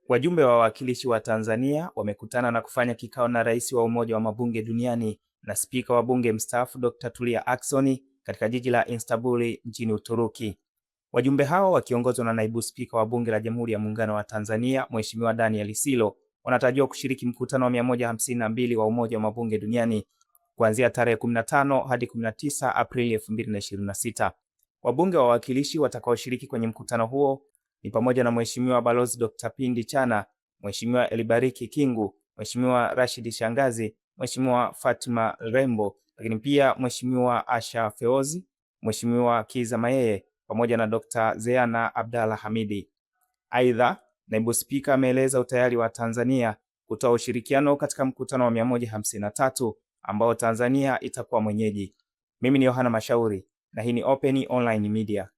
Wajumbe wa wawakilishi wa Tanzania wamekutana na kufanya kikao na rais wa Umoja wa Mabunge Duniani na spika wa bunge mstaafu Dr. Tulia Ackson katika jiji la Istanbul nchini Uturuki. Wajumbe hao wakiongozwa na naibu spika wa bunge la Jamhuri ya Muungano wa Tanzania Mheshimiwa Daniel Sillo wanatarajiwa kushiriki mkutano wa 152 wa Umoja wa Mabunge Duniani kuanzia tarehe 15 hadi 19 Aprili 2026. Wabunge wa wawakilishi watakaoshiriki kwenye mkutano huo ni pamoja na Mheshimiwa Balozi Dr. Pindi Chana, Mheshimiwa Elibariki Kingu, Mheshimiwa Rashid Shangazi, Mheshimiwa Fatima Rembo, lakini pia Mheshimiwa Asha Feozi, Mheshimiwa Kiza Mayeye pamoja na Dr. Zeana Abdalla Hamidi. Aidha, naibu spika ameeleza utayari wa Tanzania kutoa ushirikiano katika mkutano wa 153 ambao Tanzania itakuwa mwenyeji. Mimi ni Yohana Mashauri na hii ni Open Online Media.